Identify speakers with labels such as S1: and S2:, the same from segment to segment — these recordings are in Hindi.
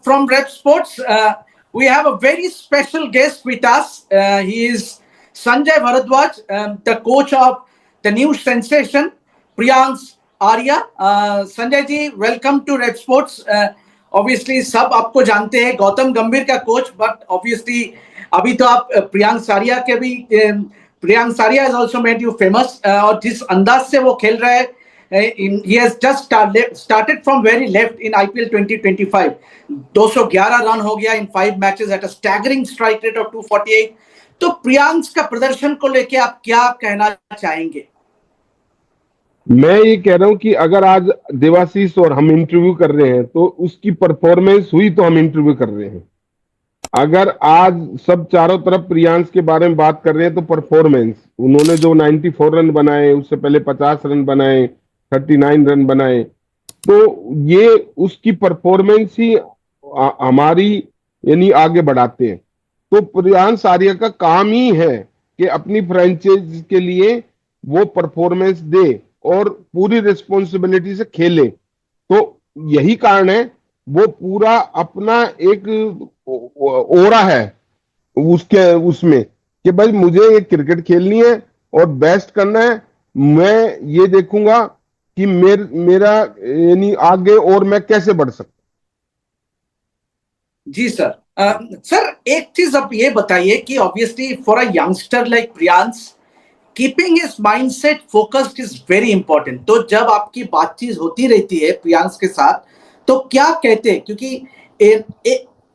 S1: from Rep Sports. We have a very special guest with us. He is Sanjay Bharadwaj, the coach of the new sensation, Priyansh Arya. Sanjay ji, welcome to Rep Sports. Obviously, सब आपको जानते हैं, गौतम गंभीर का कोच, but obviously अभी तो आप प्रियांश आर्या के भी Priyansh Arya has also made you famous. और जिस अंदाज से वो खेल रहा है, he has just started from very left in IPL 2025. 211 run हो गया in 5 matches at a staggering strike rate of 248. तो प्रियांश का प्रदर्शन को लेके आप क्या कहना चाहेंगे?
S2: मैं ये कह रहा हूं कि अगर आज देवाशीष और हम इंटरव्यू कर रहे हैं तो उसकी परफॉर्मेंस हुई तो हम इंटरव्यू कर रहे हैं। अगर आज सब चारों तरफ प्रियांश के बारे में बात कर रहे हैं तो परफॉर्मेंस, उन्होंने जो 94 रन बनाए, उससे पहले 50 रन बनाए, 39 रन बनाए, तो ये उसकी परफॉर्मेंस ही हमारी यानी आगे बढ़ाते हैं। तो प्रियांश आर्या का काम ही है कि अपनी फ्रेंचाइज के लिए वो परफॉर्मेंस दे और पूरी रिस्पॉन्सिबिलिटी से खेले। तो यही कारण है वो पूरा अपना एक ओरा है उसके उसमें कि भाई मुझे ये क्रिकेट खेलनी है और बेस्ट करना है, मैं ये देखूंगा कि मेरा यानी आगे और मैं कैसे बढ़ सकता।
S1: जी सर। सर एक चीज आप ये बताइए कि obviously for a youngster like Priyansh, keeping his mindset focused is very important. तो जब आपकी बातचीत होती रहती है प्रियांश के साथ तो क्या कहते हैं, क्योंकि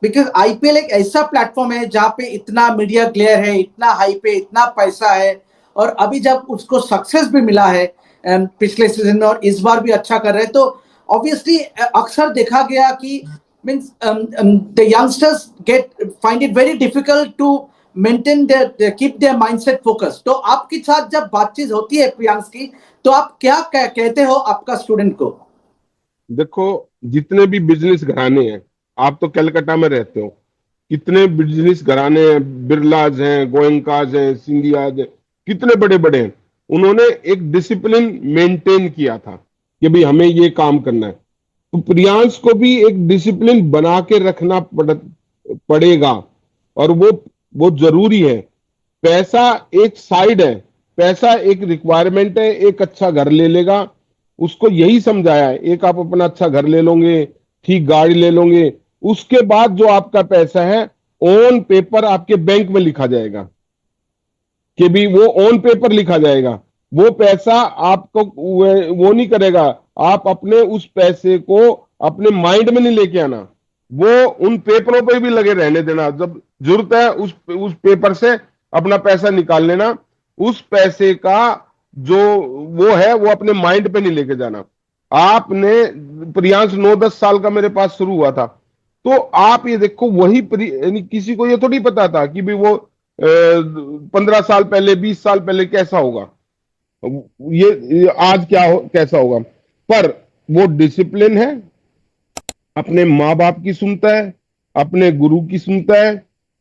S1: बिकॉज आईपीएल एक ऐसा प्लेटफॉर्म है जहां पे इतना मीडिया ग्लेयर है, इतना हाइप है, इतना पैसा है, और अभी जब उसको सक्सेस भी मिला है पिछले सीजन में और इस बार भी अच्छा कर रहे हैं, तो ऑब्वियसली अक्सर देखा गया कि means the youngsters find it very difficult to maintain keep their mindset focused. तो आपके साथ जब बातचीत होती है प्रियांश की तो आप क्या कहते हो आपका स्टूडेंट को?
S2: देखो, जितने भी बिजनेस घराने हैं, आप तो कलकत्ता में रहते हो, कितने बिजनेस घराने हैं, बिरलाज हैं, गोयंकाज हैं, सिंधियाज हैं, कितने बड़े बड़े हैं, उन्होंने एक डिसिप्लिन मेंटेन किया था कि भाई हमें ये काम करना है। तो प्रियांश को भी एक डिसिप्लिन बना के रखना पड़ेगा और वो जरूरी है। पैसा एक साइड है, पैसा एक रिक्वायरमेंट है, एक अच्छा घर ले लेगा, उसको यही समझाया है। एक आप अपना अच्छा घर ले लोगे, ठीक गाड़ी ले लोगे, उसके बाद जो आपका पैसा है ऑन पेपर आपके बैंक में लिखा जाएगा कि भी वो ऑन पेपर लिखा जाएगा। वो पैसा आपको वो नहीं करेगा, आप अपने उस पैसे को अपने माइंड में नहीं लेके आना, वो उन पेपरों पे भी लगे रहने देना। जब जरूरत है उस पेपर से अपना पैसा निकाल लेना, उस पैसे का जो वो है वो अपने माइंड पे नहीं लेके जाना। आपने प्रियांश 9-10 साल का मेरे पास शुरू हुआ था, तो आप ये देखो वही किसी को ये थोड़ी पता था कि भी वो 15 साल पहले 20 साल पहले कैसा होगा, ये आज कैसा होगा। पर वो डिसिप्लिन है, अपने माँ बाप की सुनता है, अपने गुरु की सुनता है,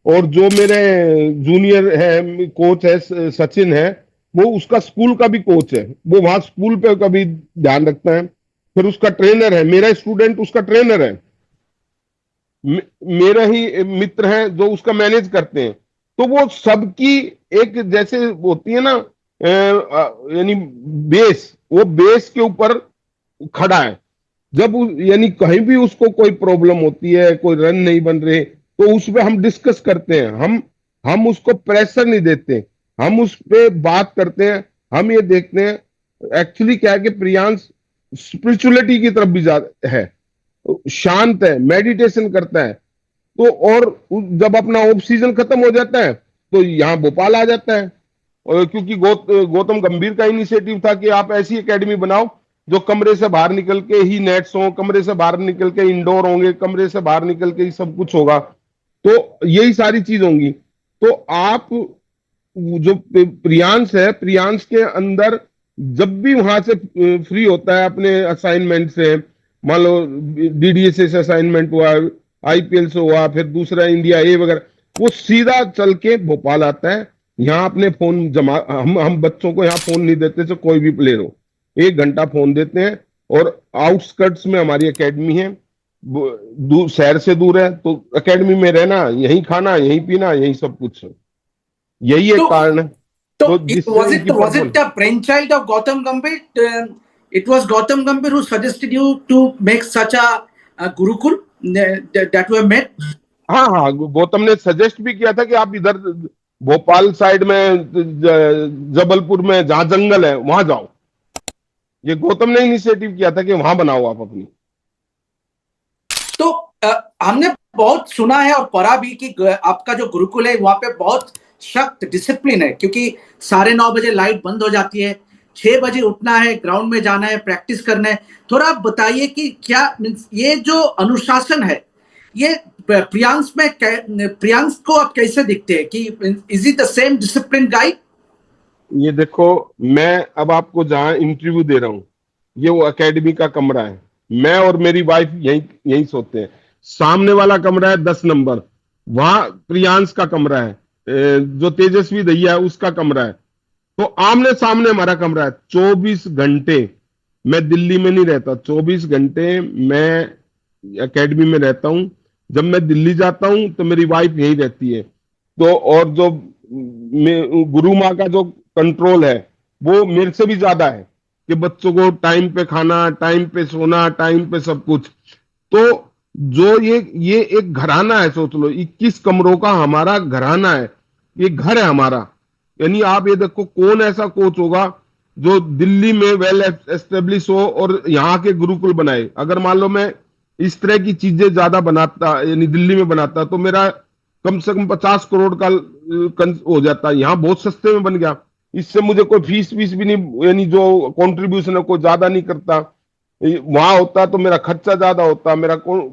S2: और जो मेरे जूनियर है कोच है सचिन है, वो उसका स्कूल का भी कोच है, वो वहां स्कूल पे कभी ध्यान रखता है। फिर उसका ट्रेनर है, मेरा स्टूडेंट उसका ट्रेनर है, मेरा ही मित्र है जो उसका मैनेज करते हैं। तो वो सबकी एक जैसे होती है ना यानी बेस, वो बेस के ऊपर खड़ा है। जब यानी कहीं भी उसको कोई प्रॉब्लम होती है, कोई रन नहीं बन रहे, तो उस पर हम डिस्कस करते हैं, हम उसको प्रेशर नहीं देते, हम उस पर बात करते हैं। हम ये देखते हैं एक्चुअली क्या है कि प्रियांश स्पिरिचुअलिटी की तरफ भी ज्यादा है, शांत है, मेडिटेशन करता है। तो और जब अपना ऑफ सीजन खत्म हो जाता है तो यहाँ भोपाल आ जाता है, और क्योंकि गौतम गंभीर का इनिशिएटिव था कि आप ऐसी एकेडमी बनाओ जो कमरे से बाहर निकल के ही नेट्स हो, कमरे से बाहर निकल के इंडोर होंगे, कमरे से बाहर निकल के ही सब कुछ होगा, तो यही सारी चीज होंगी। तो आप जो प्रियांश है, प्रियांश के अंदर जब भी वहां से फ्री होता है अपने असाइनमेंट से, मान लो डीडीएस से असाइनमेंट हुआ, आईपीएल से हुआ, फिर दूसरा इंडिया ए वगैरह, वो सीधा चल के भोपाल आता है। यहाँ अपने फोन जमा, हम बच्चों को यहाँ फोन नहीं देते, तो कोई भी प्लेयर हो 1 घंटा फोन देते हैं, और आउटस्कर्ट्स में हमारी एकेडमी है, शहर से दूर है, तो एकेडमी में रहना, यहीं खाना, यहीं पीना, यही सब कुछ है। यही
S1: तो
S2: एक कारण है,
S1: तो
S2: तो जिससे इनकी
S1: was it
S2: performance.
S1: the brainchild of Gautam Gambhir? It was Gautam Gambhir who suggested you to make such a Gurukul that you have met.
S2: हाँ हाँ, गौतम ने सजेस्ट भी किया था कि आप इधर भोपाल साइड में, जबलपुर में जहां जंगल है वहां जाओ। ये गौतम ने इनिशिएटिव किया था कि वहां बनाओ आप अपनी।
S1: तो हमने बहुत सुना है और पढ़ा भी कि आपका जो गुरुकुल है वहां पे बहुत सख्त डिसिप्लिन है, क्योंकि 9:30 बजे लाइट बंद हो जाती है, 6 बजे उठना है, ग्राउंड में जाना है, प्रैक्टिस करना है। थोड़ा आप बताइए कि क्या ये जो अनुशासन है ये प्रियांश में प्रियांश को आप कैसे दिखते हैं कि is it the same discipline guide?
S2: ये देखो, मैं अब आपको जहां इंटरव्यू दे रहा हूँ, ये वो एकेडमी का कमरा है। मैं और मेरी वाइफ यहीं यहीं सोते हैं। सामने वाला कमरा है 10 नंबर, वहां प्रियांश का कमरा है, जो तेजस्वी दैया है उसका कमरा है। तो आमने सामने हमारा कमरा है। 24 घंटे मैं दिल्ली में नहीं रहता, 24 घंटे मैं एकेडमी में रहता हूँ। जब मैं दिल्ली जाता हूँ तो मेरी वाइफ यहीं रहती है। तो और जो गुरु माँ का जो कंट्रोल है वो मेरे से भी ज्यादा है, कि बच्चों को टाइम पे खाना, टाइम पे सोना, टाइम पे सब कुछ। तो जो ये एक घराना है, सोच लो 21 कमरों का हमारा घराना है, ये घर है हमारा। यानी आप ये देखो, कौन ऐसा कोच होगा जो दिल्ली में वेल एस्टेब्लिश हो और यहाँ के गुरुकुल बनाए। अगर मान लो मैं इस तरह की चीजें ज्यादा बनाता, यानी दिल्ली में बनाता, तो मेरा कम से कम 50 करोड़ का हो जाता। यहाँ बहुत सस्ते में बन गया। इससे मुझे कोई फीस वीस भी नहीं, यानी जो कंट्रीब्यूशन है कोई ज्यादा नहीं करता। वहां होता तो मेरा खर्चा ज्यादा होता,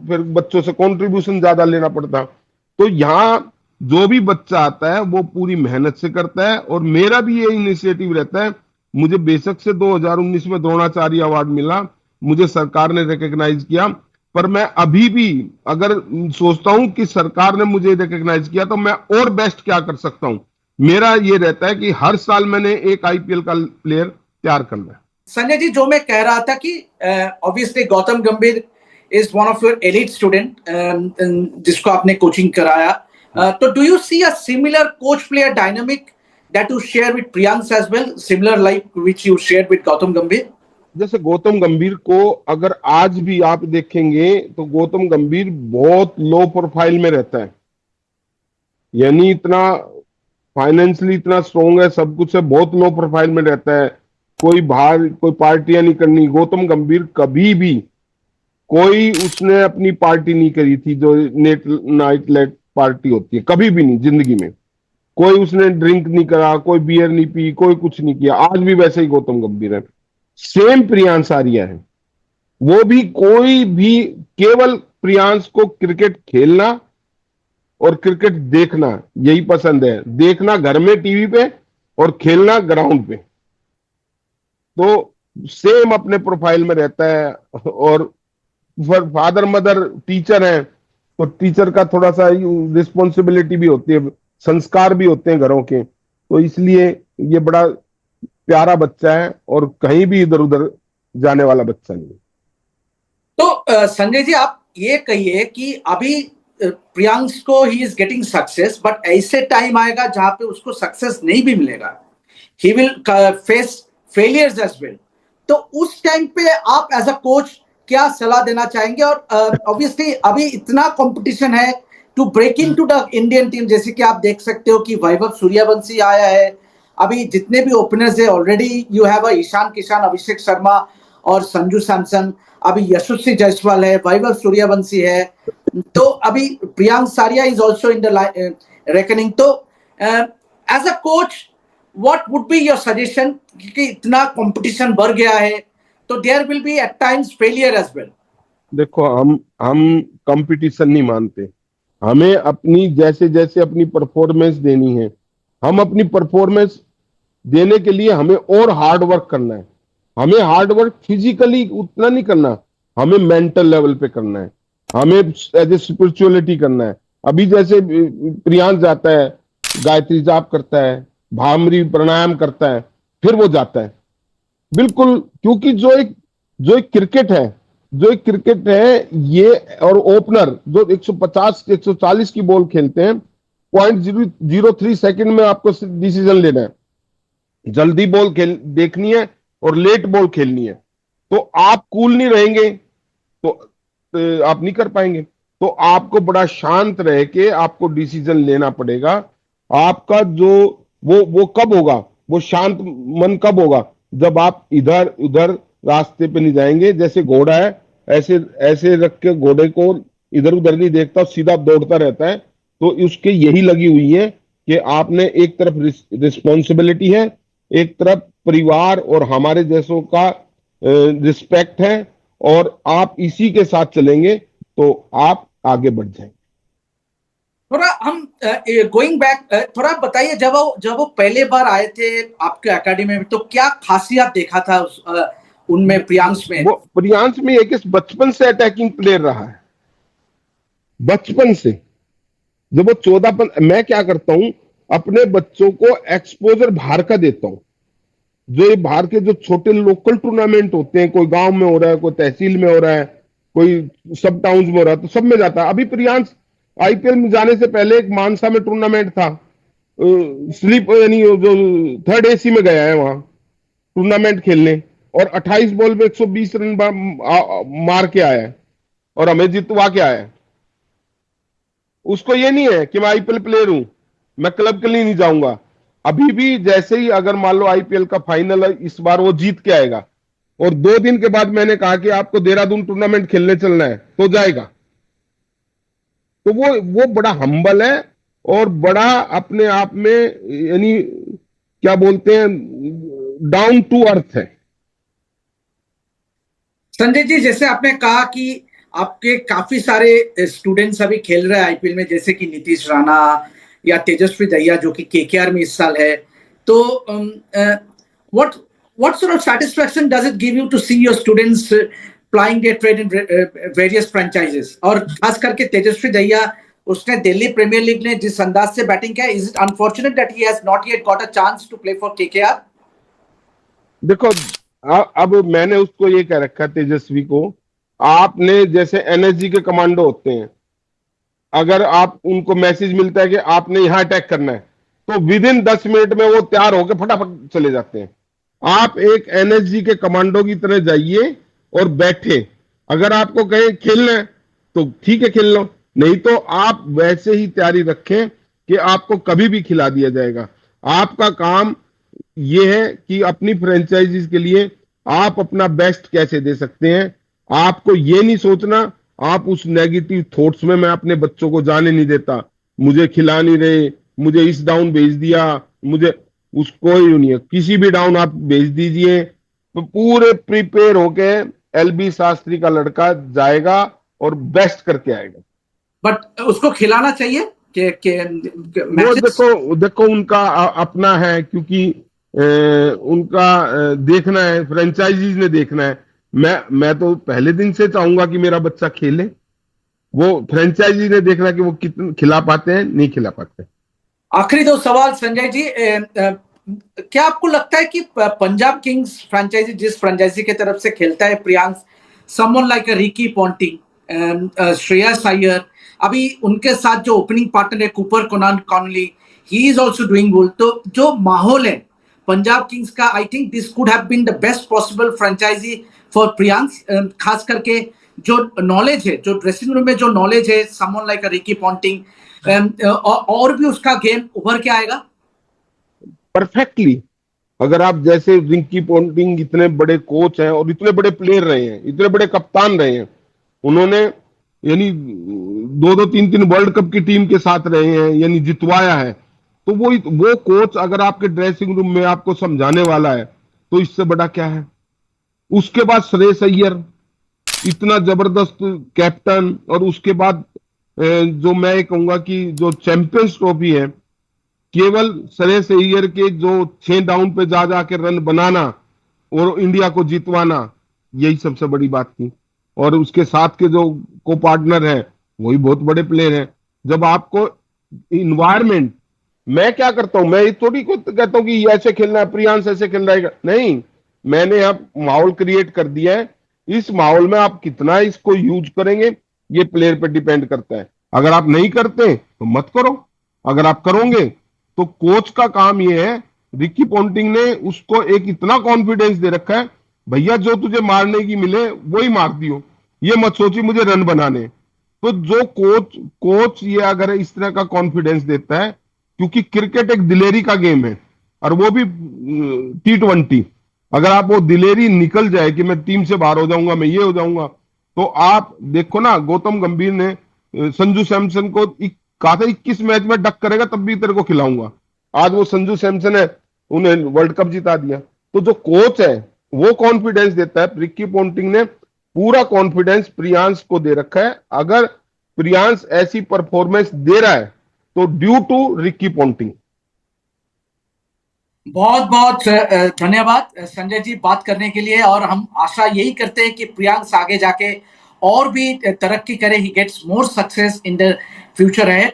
S2: फिर बच्चों से कंट्रीब्यूशन ज्यादा लेना पड़ता। तो यहाँ जो भी बच्चा आता है वो पूरी मेहनत से करता है। और मेरा भी ये इनिशिएटिव रहता है। मुझे बेशक से 2019 में द्रोणाचार्य अवार्ड मिला, मुझे सरकार ने रिकॉग्नाइज किया, पर मैं अभी भी अगर सोचता हूं कि सरकार ने मुझे रिकॉग्नाइज किया तो मैं और बेस्ट क्या कर सकता हूं। मेरा ये रहता है कि हर साल मैंने एक आईपीएल का प्लेयर तैयार करना है।
S1: संजय जी, जो मैं कह रहा था कि obviously Gautam Gambhir is one of your elite student जिसको आपने कोचिंग कराया, तो do you see a similar coach player dynamic that you share with Priyansh as well, similar like which you share with Gautam Gambhir?
S2: जैसे गौतम गंभीर को अगर आज भी आप देखेंगे तो गौतम गंभीर बहुत लो प्रोफाइल में रहता है। यानी इतना फाइनेंशियली इतना स्ट्रोंग है, सब कुछ है, बहुत लो प्रोफाइल में रहता है। कोई बाहर कोई पार्टियां नहीं करनी। गौतम गंभीर कभी भी कोई उसने अपनी पार्टी नहीं करी थी, जो नेट नाइट लाइट पार्टी होती है, कभी भी नहीं जिंदगी में। कोई उसने ड्रिंक नहीं करा, कोई बियर नहीं पी, कोई कुछ नहीं किया। आज भी वैसे ही गौतम गंभीर है। सेम प्रियांश आर्या है, वो भी कोई भी, केवल प्रियांश को क्रिकेट खेलना और क्रिकेट देखना यही पसंद है। देखना घर में टीवी पे और खेलना ग्राउंड पे। तो सेम अपने प्रोफाइल में रहता है। और फादर मदर टीचर हैं, तो टीचर का थोड़ा सा रिस्पॉन्सिबिलिटी भी होती है, संस्कार भी होते हैं घरों के। तो इसलिए ये बड़ा प्यारा बच्चा है और कहीं भी इधर उधर जाने वाला बच्चा नहीं।
S1: तो संजय जी, आप ये कहिए कि अभी प्रियांश को he is getting success, but ऐसे टाइम आएगा जहां पे उसको सक्सेस नहीं भी मिलेगा, he will face failures as well. तो उस टाइम पे आप एज अ कोच क्या सलाह देना चाहेंगे? और ऑब्वियसली अभी इतना कंपटीशन है to break into the Indian team, जैसे कि आप देख सकते हो कि वैभव सूर्यवंशी आया है। अभी जितने भी ओपनर्स है already you have Ishan Kishan, Abhishek Sharma और संजू सैमसन। अभी यशस्वी जायसवाल है, वैभव सूर्यवंशी है, तो अभी Priyansh Arya is also in the reckoning. तो as a coach what would be your suggestion, क्योंकि इतना कंपटीशन बढ़ गया है तो there will be at times failure as well.
S2: देखो, हम कंपटीशन नहीं मानते। हमें अपनी जैसे जैसे अपनी परफॉर्मेंस देनी है, हम अपनी परफॉर्मेंस देने के लिए हमें और हार्ड वर्क करना है। हमें हार्ड वर्क फिजिकली उतना नहीं करना, हमें मेंटल लेवल पे करना है। हमें एज ए स्पिरिचुअलिटी करना है। अभी जैसे प्रियांश जाता है, गायत्री जाप करता है, भामरी प्राणायाम करता है, फिर वो जाता है। बिल्कुल, क्योंकि जो एक क्रिकेट है जो एक क्रिकेट है ये, और ओपनर जो 150 140 की बॉल खेलते हैं, 0.003 सेकंड में आपको डिसीजन लेना है, जल्दी बॉल खेल देखनी है और लेट बॉल खेलनी है। तो आप कूल नहीं रहेंगे तो आप नहीं कर पाएंगे। तो आपको बड़ा शांत रह के आपको डिसीजन लेना पड़ेगा। आपका जो वो कब होगा, वो शांत मन कब होगा, जब आप इधर उधर रास्ते पे नहीं जाएंगे। जैसे घोड़ा है, ऐसे ऐसे रख के घोड़े को इधर उधर नहीं देखता, सीधा दौड़ता रहता है। तो उसके यही लगी हुई है कि आपने एक तरफ रिस्पॉन्सिबिलिटी है, एक तरफ परिवार और हमारे जैसों का रिस्पेक्ट है, और आप इसी के साथ चलेंगे तो आप आगे बढ़ जाएंगे।
S1: थोड़ा हम गोइंग बैक, थोड़ा बताइए, जब वो पहले बार आए थे आपके एकेडमी में, तो क्या खासियत देखा था उनमें, प्रियांश में?
S2: वो प्रियांश में एक बचपन से अटैकिंग प्लेयर रहा है, बचपन से। जब वो 14 मैं क्या करता हूं, अपने बच्चों को एक्सपोजर बाहर का देता हूं। जो ये बाहर के जो छोटे लोकल टूर्नामेंट होते हैं, कोई गांव में हो रहा है, कोई तहसील में हो रहा है, कोई सब टाउन्स में हो रहा है, तो सब में जाता है। अभी प्रियांश आईपीएल में जाने से पहले एक मानसा में टूर्नामेंट था, स्लीप यानी जो थर्ड एसी में गया है वहां टूर्नामेंट खेलने, और 28 बॉल में 120 रन मार के आया है और हमें जितवा के आया है। उसको ये नहीं है कि मैं आईपीएल प्लेयर हूं, मैं क्लब के लिए नहीं जाऊंगा। अभी भी जैसे ही अगर मान लो आईपीएल का फाइनल है इस बार, वो जीत के आएगा, और 2 दिन के बाद मैंने कहा कि आपको देहरादून टूर्नामेंट खेलने चलना है, तो जाएगा। तो वो बड़ा हम्बल है और बड़ा अपने आप में, यानी क्या बोलते हैं, डाउन टू अर्थ है।
S1: संजय जी, जैसे आपने कहा कि आपके काफी सारे स्टूडेंट्स अभी खेल रहे हैं आईपीएल में, जैसे कि नीतीश राणा या तेजस्वी दहिया जो कि केकेआर में इस साल है। तो what what sort of satisfaction does it give you to see your students plying their trade in various franchises? और खास करके तेजस्वी दहिया, उसने दिल्ली प्रीमियर लीग में जिस अंदाज से बैटिंग किया, is it unfortunate that he has not yet got a chance to play for KKR?
S2: देखो, अब मैंने उसको ये कह रखा, तेजस्वी को, आपने जैसे एनएसजी के कमांडो होते हैं, अगर आप उनको मैसेज मिलता है कि आपने यहां अटैक करना है, तो विद इन 10 मिनट में वो तैयार होकर फटाफट चले जाते हैं। आप एक एनएसजी के कमांडो की तरह जाइए और बैठे। अगर आपको कहें खेलना है तो ठीक है, खेल लो, नहीं तो आप वैसे ही तैयारी रखें कि आपको कभी भी खिला दिया जाएगा। आपका काम ये है कि अपनी फ्रेंचाइजीज के लिए आप अपना बेस्ट कैसे दे सकते हैं। आपको ये नहीं सोचना, आप उस नेगेटिव थॉट्स में, मैं अपने बच्चों को जाने नहीं देता, मुझे खिला नहीं रहे, मुझे इस डाउन भेज दिया, मुझे, उसको ही नहीं है। किसी भी डाउन आप भेज दीजिए तो पूरे प्रिपेयर होके एलबी शास्त्री का लड़का जाएगा और बेस्ट करके आएगा।
S1: बट उसको खिलाना चाहिए कि
S2: वो
S1: मैचेस?
S2: देखो देखो उनका अपना है, क्योंकि उनका देखना है, फ्रेंचाइजीज ने देखना है। मैं तो पहले दिन से चाहूंगा कि मेरा बच्चा खेले। वो फ्रेंचाइजी ने देखना कि वो कितने खिला पाते हैं, नहीं खिला पाते।
S1: आखिरी दो सवाल संजय जी, क्या आपको लगता है कि पंजाब किंग्स फ्रेंचाइजी, जिस फ्रेंचाइजी की तरफ से खेलता है Priyansh, someone like Ricky Ponting, Shreyas Iyer, अभी उनके साथ जो ओपनिंग पार्टनर है Cooper Connolly, he is also doing well, तो जो माहौल है पंजाब किंग्स का, I think this could have been the best possible franchise for Priyansh. खास करके जो नॉलेज है, जो ड्रेसिंग रूम में जो नॉलेज है, समवन लाइक रिकी पॉन्टिंग, और भी उसका गेम उभर के आएगा
S2: परफेक्टली। अगर आप जैसे रिंकी पॉन्टिंग इतने बड़े कोच हैं और इतने बड़े प्लेयर रहे हैं, इतने बड़े कप्तान रहे हैं, उन्होंने यानी 2-2 3-3 वर्ल्ड कप की टीम के साथ रहे हैं, यानी जितवाया है। तो वो कोच अगर आपके ड्रेसिंग रूम में आपको समझाने वाला है, तो इससे बड़ा क्या है। उसके बाद श्रेयस अय्यर, इतना जबरदस्त कैप्टन, और उसके बाद जो मैं ये कहूंगा कि जो चैंपियंस ट्रॉफी है, केवल श्रेयस अय्यर के जो 6 डाउन पे जा जाके रन बनाना और इंडिया को जितवाना, यही सबसे बड़ी बात थी। और उसके साथ के जो को पार्टनर हैं, वही बहुत बड़े प्लेयर हैं। जब आपको इन्वायरमेंट, मैं क्या करता हूं, मैं ये थोड़ी को कहता हूं कि ऐसे खेलना है, प्रियांश ऐसे खेल रहा है, नहीं। मैंने अब माहौल क्रिएट कर दिया है इस माहौल में आप कितना इसको यूज करेंगे ये प्लेयर पे डिपेंड करता है। अगर आप नहीं करते तो मत करो, अगर आप करोगे तो कोच का काम ये है। रिकी पॉन्टिंग ने उसको एक इतना कॉन्फिडेंस दे रखा है, भैया जो तुझे मारने की मिले वही मार दियो, ये मत सोची मुझे रन बनाने। तो जो कोच कोच ये अगर इस तरह का कॉन्फिडेंस देता है, क्योंकि क्रिकेट एक दिलेरी का गेम है, और वो भी T20। अगर आप वो दिलेरी निकल जाए कि मैं टीम से बाहर हो जाऊंगा, मैं ये हो जाऊंगा, तो आप देखो ना, गौतम गंभीर ने संजू सैमसन को कहा था 21 मैच में डक करेगा तब भी तेरे को खिलाऊंगा। आज वो संजू सैमसन है, उन्हें वर्ल्ड कप जिता दिया। तो जो कोच है वो कॉन्फिडेंस देता है। रिकी पॉन्टिंग ने पूरा कॉन्फिडेंस प्रियांश को दे रखा है। अगर प्रियांश ऐसी परफॉर्मेंस दे रहा है तो ड्यू टू रिकी पॉन्टिंग।
S1: बहुत बहुत धन्यवाद संजय जी बात करने के लिए, और हम आशा यही करते हैं कि प्रियांश आगे जाके और भी तरक्की करे, he gets more success in the future है।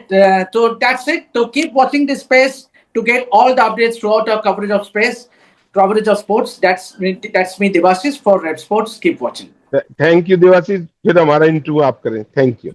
S1: तो दैट्स इट, तो keep watching this space to get all the updates throughout our coverage of space, coverage of sports. That's me Devashish for Red Sports, keep watching.
S2: Thank you Devashish, फिर हमारा इंटरव्यू आप करें। Thank you.